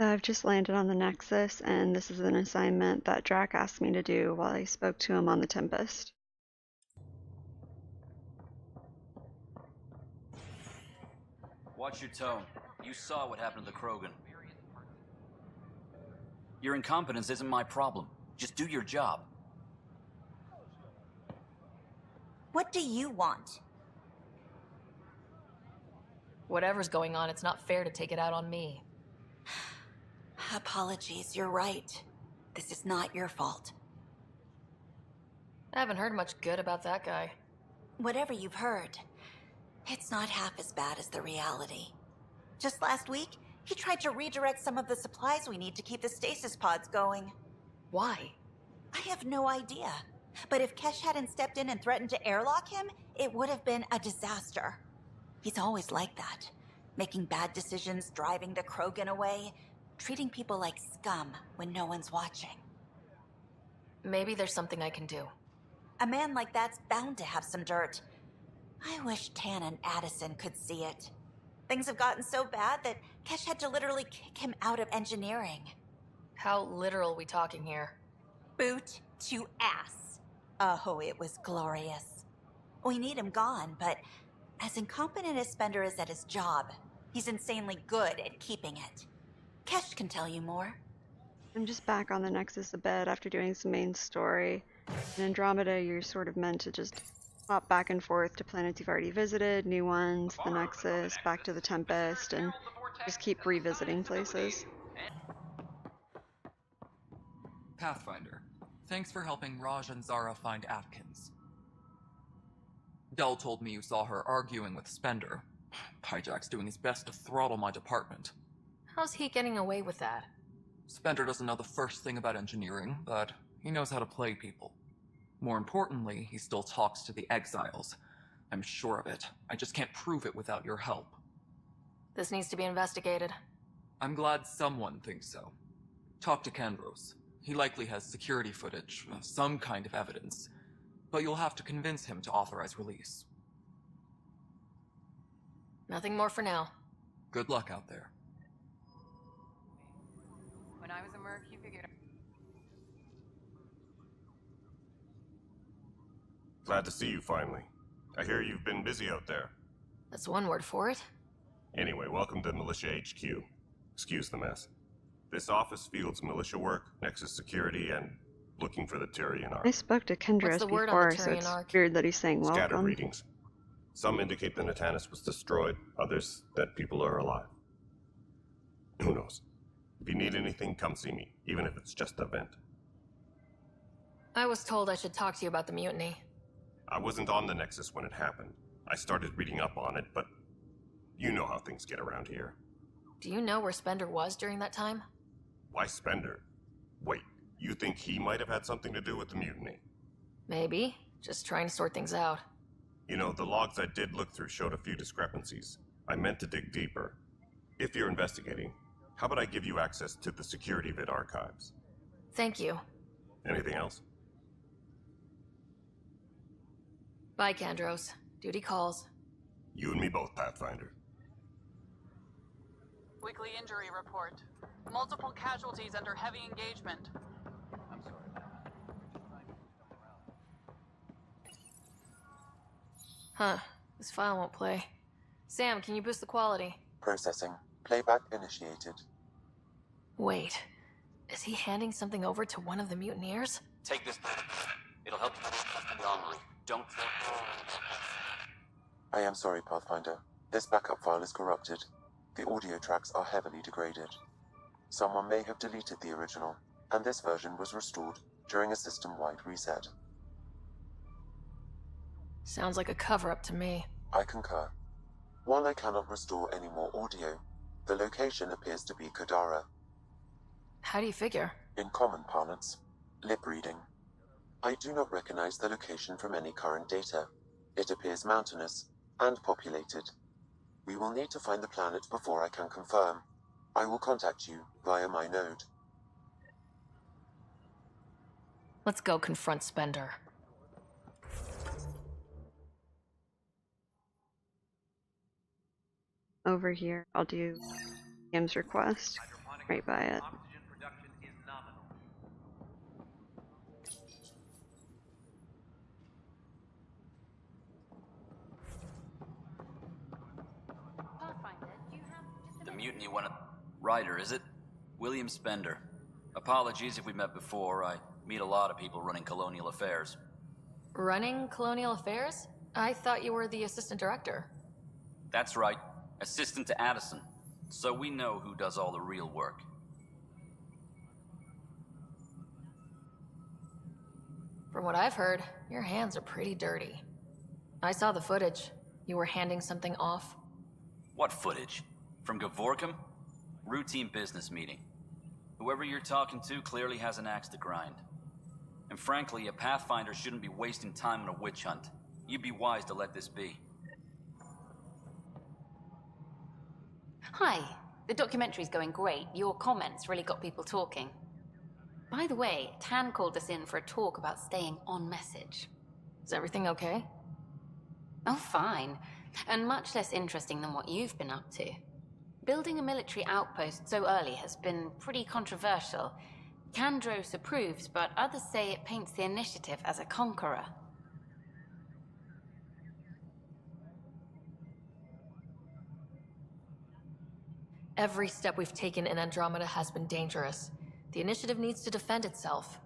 So I've just landed on the Nexus, and this is an assignment that Drack asked me to do while I spoke to him on the Tempest. Watch your tone. You saw what happened to the Krogan. Your incompetence isn't my problem. Just do your job. What do you want? Whatever's going on, it's not fair to take it out on me. Apologies, you're right. This is not your fault. I haven't heard much good about that guy. Whatever you've heard, it's not half as bad as the reality. Just last week, he tried to redirect some of the supplies we need to keep the stasis pods going. Why? I have no idea. But if Kesh hadn't stepped in and threatened to airlock him, it would have been a disaster. He's always like that. Making bad decisions, driving the Krogan away, treating people like scum when no one's watching. Maybe there's something I can do. A man like that's bound to have some dirt. I wish Tan and Addison could see it. Things have gotten so bad that Kesh had to literally kick him out of engineering. How literal we talking here? Boot to ass. Oh, it was glorious. We need him gone, but as incompetent as Spender is at his job, he's insanely good at keeping it. Kesh can tell you more. I'm just back on the Nexus a bit after doing some main story. In Andromeda, you're sort of meant to just hop back and forth to planets you've already visited, new ones, the Nexus, back to the Tempest, and just keep revisiting places. Pathfinder, thanks for helping Raj and Zara find Atkins. Dell told me you saw her arguing with Spender. Hijack's doing his best to throttle my department. How's he getting away with that? Spender doesn't know the first thing about engineering, but he knows how to play people. More importantly, he still talks to the exiles. I'm sure of it. I just can't prove it without your help. This needs to be investigated. I'm glad someone thinks so. Talk to Kandros. He likely has security footage, some kind of evidence. But you'll have to convince him to authorize release. Nothing more for now. Good luck out there. When I was a merc, you figured... Glad to see you finally. I hear you've been busy out there. That's one word for it. Anyway, welcome to Militia HQ. Excuse the mess. This office fields militia work, Nexus security, and looking for the Tyrian Ark. I spoke to Kendros before, so it's weird that he's saying welcome. Scattered readings. Some indicate the Natanus was destroyed, others that people are alive. Who knows? If you need anything, come see me, even if it's just a vent. I was told I should talk to you about the mutiny. I wasn't on the Nexus when it happened. I started reading up on it, but you know how things get around here. Do you know where Spender was during that time? Why Spender? Wait, you think he might have had something to do with the mutiny? Maybe. Just trying to sort things out. You know, the logs I did look through showed a few discrepancies. I meant to dig deeper. If you're investigating, how about I give you access to the security vid archives? Thank you. Anything else? Bye, Kandros. Duty calls. You and me both, Pathfinder. Weekly injury report. Multiple casualties under heavy engagement. I'm sorry. Huh. This file won't play. Sam, can you boost the quality? Processing. Playback initiated. Wait. Is he handing something over to one of the mutineers? Take this. It'll help you. Don't. I am sorry, Pathfinder. This backup file is corrupted. The audio tracks are heavily degraded. Someone may have deleted the original, and this version was restored during a system-wide reset. Sounds like a cover-up to me. I concur. While I cannot restore any more audio, the location appears to be Kadara. How do you figure? In common parlance, lip reading. I do not recognize the location from any current data. It appears mountainous and populated. We will need to find the planet before I can confirm. I will contact you via my node. Let's go confront Spender. Over here, I'll do Cam's request. Hydroponic right by it. Oxygen production is nominal. The mutiny one. Ryder, is it? William Spender. Apologies if we met before. I meet a lot of people running colonial affairs. Running Colonial Affairs? I thought you were the assistant director. That's right. Assistant to Addison. So we know who does all the real work. From what I've heard, your hands are pretty dirty. I saw the footage. You were handing something off. What footage? From Gavorkum? Routine business meeting. Whoever you're talking to clearly has an axe to grind. And frankly, a Pathfinder shouldn't be wasting time on a witch hunt. You'd be wise to let this be. Hi. The documentary's going great. Your comments really got people talking. By the way, Tan called us in for a talk about staying on message. Is everything okay? Oh, fine. And much less interesting than what you've been up to. Building a military outpost so early has been pretty controversial. Kandros approves, but others say it paints the initiative as a conqueror. Every step we've taken in Andromeda has been dangerous. The initiative needs to defend itself.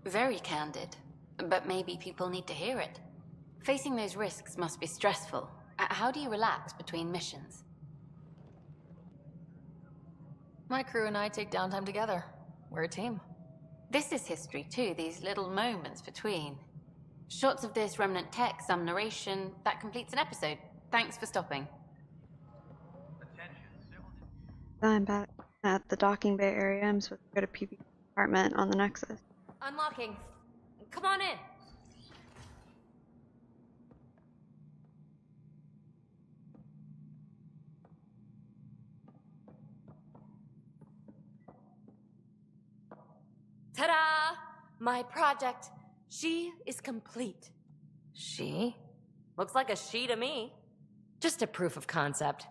Very candid. But maybe people need to hear it. Facing those risks must be stressful. How do you relax between missions? My crew and I take downtime together. We're a team. This is history too, these little moments between. Shots of this remnant tech, some narration, that completes an episode. Thanks for stopping. I'm back at the docking bay area. I'm supposed to go to Peebee apartment on the Nexus. Unlocking. Come on in. Ta-da! My project. She is complete. She? Looks like a she to me. Just a proof of concept.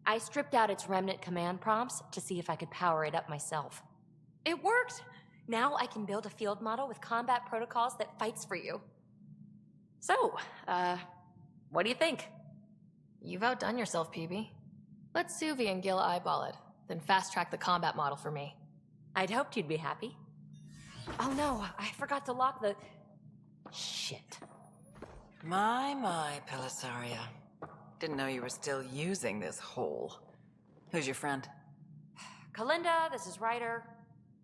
I stripped out its remnant command prompts to see if I could power it up myself. It worked! Now I can build a field model with combat protocols that fights for you. So, what do you think? You've outdone yourself, Peebee. Let Suvi and Gil eyeball it, then fast-track the combat model for me. I'd hoped you'd be happy. Oh no, I forgot to lock the... Shit. My, Pellisaria. Didn't know you were still using this hole. Who's your friend? Kalinda, this is Ryder.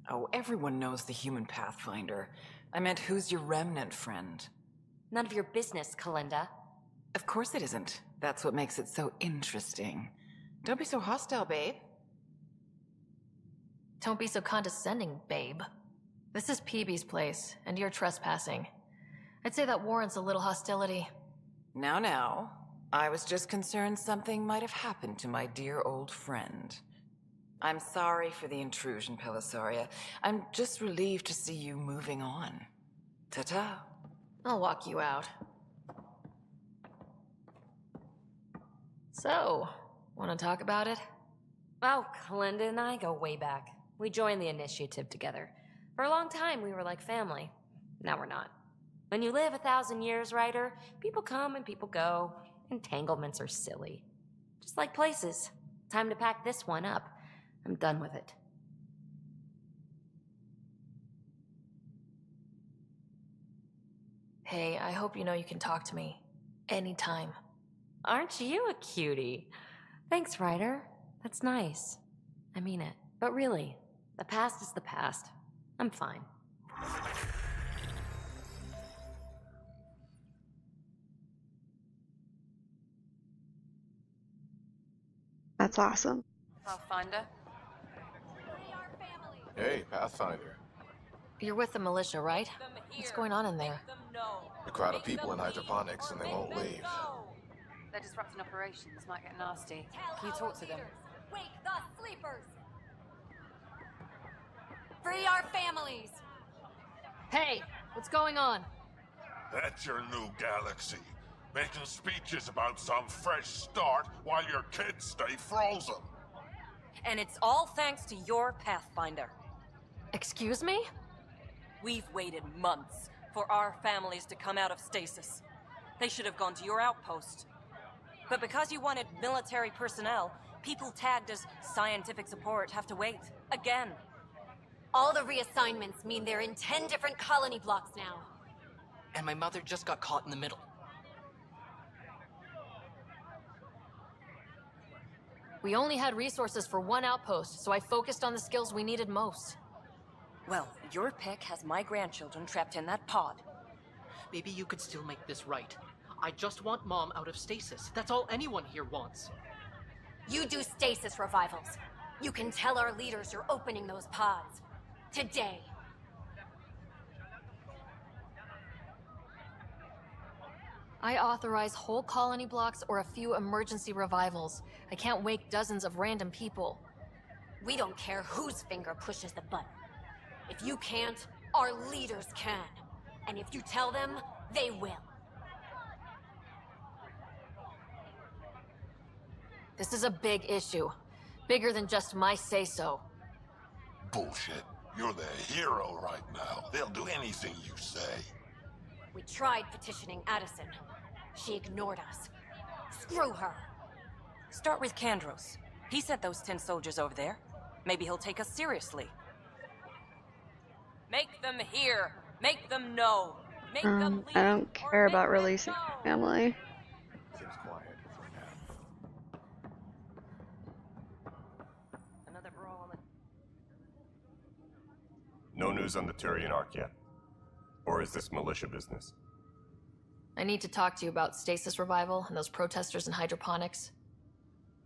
Oh, everyone knows the human Pathfinder. I meant, who's your remnant friend? None of your business, Kalinda. Of course it isn't. That's what makes it so interesting. Don't be so hostile, babe. Don't be so condescending, babe. This is Peebee's place, and you're trespassing. I'd say that warrants a little hostility. Now. I was just concerned something might have happened to my dear old friend. I'm sorry for the intrusion, Pellisaria. I'm just relieved to see you moving on. Ta-ta. I'll walk you out. So, want to talk about it? Oh, Kalinda and I go way back. We joined the initiative together. For a long time, we were like family. Now we're not. When you live 1,000 years, Ryder, people come and people go. Entanglements are silly. Just like places. Time to pack this one up. I'm done with it. Hey, I hope you know you can talk to me. Anytime. Aren't you a cutie? Thanks, Ryder. That's nice. I mean it. But really, the past is the past. I'm fine. That's awesome. Pathfinder. Hey, Pathfinder. You're with the militia, right? What's going on in there? A crowd of people in hydroponics and they won't leave. They're disrupting operations. Might get nasty. Can you talk to them? Wake the sleepers! Free our families! Hey, what's going on? That's your new galaxy. Making speeches about some fresh start while your kids stay frozen. And it's all thanks to your Pathfinder. Excuse me? We've waited months for our families to come out of stasis. They should have gone to your outpost. But because you wanted military personnel, people tagged as scientific support have to wait. Again. All the reassignments mean they're in 10 different colony blocks now. And my mother just got caught in the middle. We only had resources for one outpost, so I focused on the skills we needed most. Well, your pick has my grandchildren trapped in that pod. Maybe you could still make this right. I just want Mom out of stasis. That's all anyone here wants. You do stasis revivals. You can tell our leaders you're opening those pods. Today. I authorize whole colony blocks or a few emergency revivals. I can't wake dozens of random people. We don't care whose finger pushes the button. If you can't, our leaders can. And if you tell them, they will. This is a big issue. Bigger than just my say-so. Bullshit. You're the hero right now. They'll do anything you say. We tried petitioning Addison. She ignored us. Screw her. Start with Kandros. He sent those 10 soldiers over there. Maybe he'll take us seriously. Make them hear. Make them know. Make them leave. I don't care about releasing my family. Seems quiet for now. Another brawl on the... No news on the Turian Ark yet? Or is this militia business? I need to talk to you about stasis revival and those protesters in hydroponics.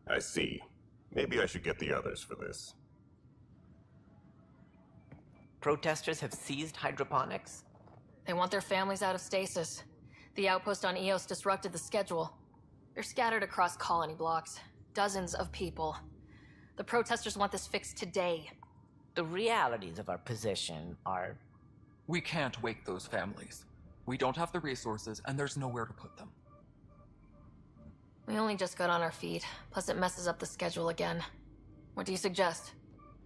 I see. Maybe I should get the others for this. Protesters have seized hydroponics? They want their families out of stasis. The outpost on Eos disrupted the schedule. They're scattered across colony blocks. Dozens of people. The protesters want this fixed today. The realities of our position are... We can't wake those families. We don't have the resources, and there's nowhere to put them. We only just got on our feet. Plus it messes up the schedule again. What do you suggest?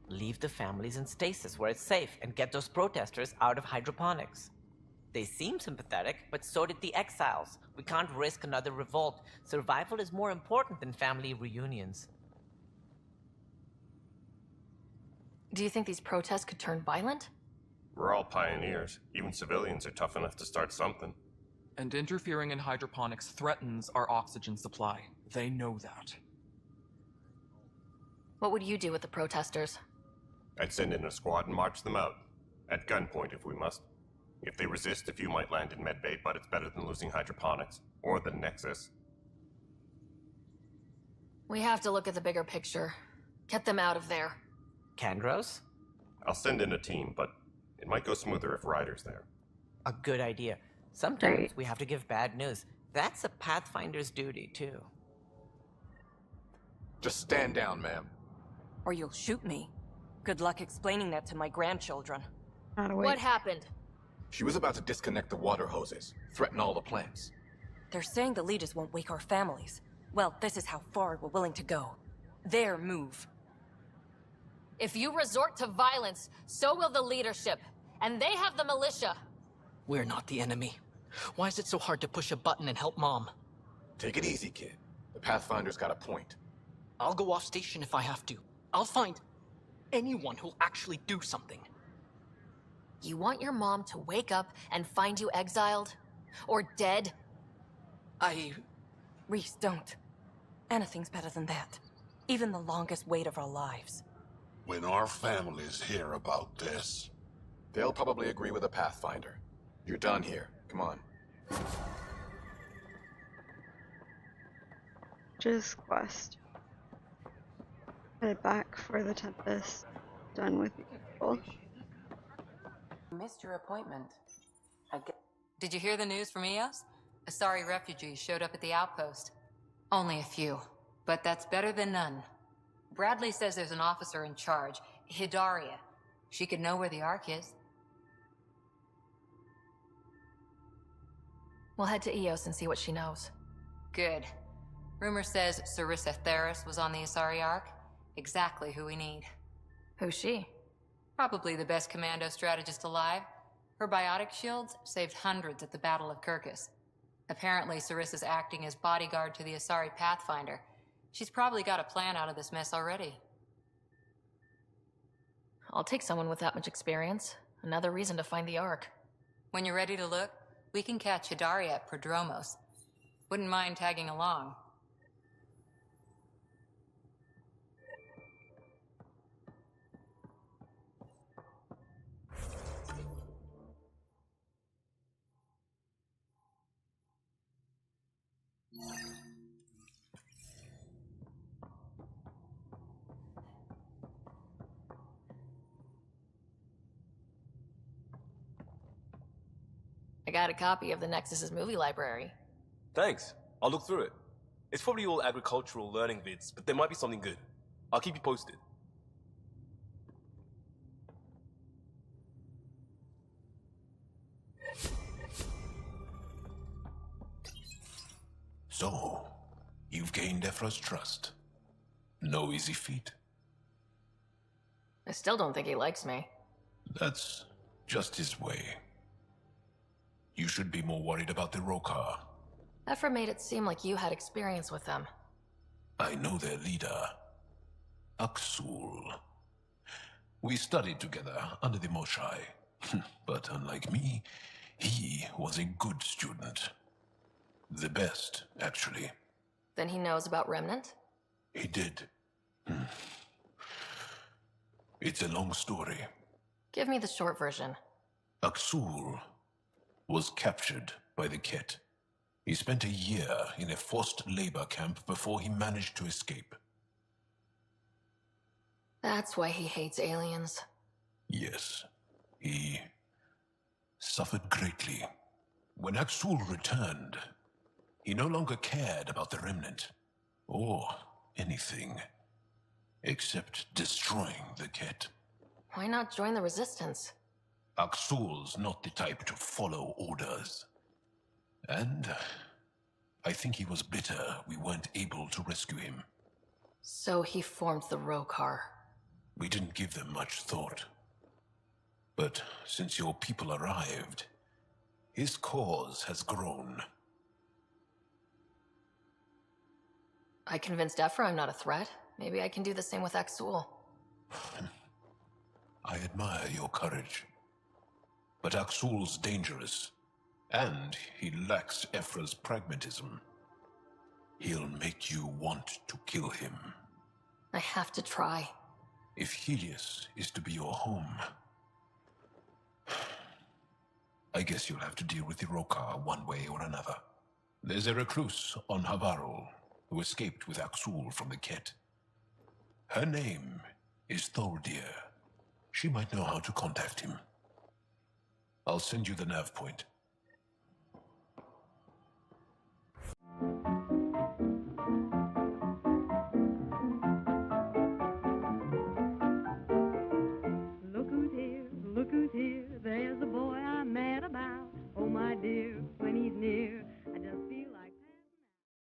Leave the families in stasis where it's safe and get those protesters out of hydroponics. They seem sympathetic, but so did the exiles. We can't risk another revolt. Survival is more important than family reunions. Do you think these protests could turn violent? We're all pioneers. Even civilians are tough enough to start something. And interfering in hydroponics threatens our oxygen supply. They know that. What would you do with the protesters? I'd send in a squad and march them out. At gunpoint if we must. If they resist, a few might land in medbay, but it's better than losing hydroponics. Or the Nexus. We have to look at the bigger picture. Get them out of there. Kandros? I'll send in a team, but it might go smoother if Ryder's there. A good idea. Sometimes we have to give bad news. That's a Pathfinder's duty, too. Just stand down, ma'am. Or you'll shoot me. Good luck explaining that to my grandchildren. What happened? She was about to disconnect the water hoses, threaten all the plants. They're saying the leaders won't wake our families. Well, this is how far we're willing to go. Their move. If you resort to violence, so will the leadership. And they have the militia. We're not the enemy. Why is it so hard to push a button and help Mom? Take it easy, kid. The Pathfinder's got a point. I'll go off station if I have to. I'll find anyone who'll actually do something. You want your mom to wake up and find you exiled? Or dead? Reese, don't. Anything's better than that. Even the longest wait of our lives. When our families hear about this... They'll probably agree with the Pathfinder. You're done here. Come on. Just quest. Headed back for the Tempest. Done with the people. Missed your appointment. Did you hear the news from Eos? Asari refugees showed up at the outpost. Only a few, but that's better than none. Bradley says there's an officer in charge, Hidaria. She could know where the Ark is. We'll head to Eos and see what she knows. Good. Rumor says Sarissa Theris was on the Asari Ark. Exactly who we need. Who's she? Probably the best commando strategist alive. Her biotic shields saved hundreds at the Battle of Kirkus. Apparently, Sarissa's acting as bodyguard to the Asari Pathfinder. She's probably got a plan out of this mess already. I'll take someone with that much experience. Another reason to find the Ark. When you're ready to look, we can catch Hidari at Prodromos. Wouldn't mind tagging along. I got a copy of the Nexus's movie library. Thanks. I'll look through it. It's probably all agricultural learning vids, but there might be something good. I'll keep you posted. So, you've gained Ephra's trust. No easy feat. I still don't think he likes me. That's just his way. You should be more worried about the Rokar. Ephra made it seem like you had experience with them. I know their leader, Aksul. We studied together under the Moshai. But unlike me, he was a good student. The best, actually. Then he knows about Remnant? He did. It's a long story. Give me the short version. Aksul was captured by the Ket. He spent a year in a forced labor camp before he managed to escape. That's why he hates aliens. Yes, he suffered greatly. When Aksul returned, he no longer cared about the Remnant, or anything, except destroying the Ket. Why not join the Resistance? Aksul's not the type to follow orders. And I think he was bitter we weren't able to rescue him. So he formed the Rokar. We didn't give them much thought. But since your people arrived, his cause has grown. I convinced Ephra I'm not a threat. Maybe I can do the same with Aksul. I admire your courage. But Aksul's dangerous, and he lacks Ephra's pragmatism. He'll make you want to kill him. I have to try. If Helios is to be your home, I guess you'll have to deal with the Rokar one way or another. There's a recluse on Havarul who escaped with Aksul from the Ket. Her name is Thordir. She might know how to contact him. I'll send you the nav point.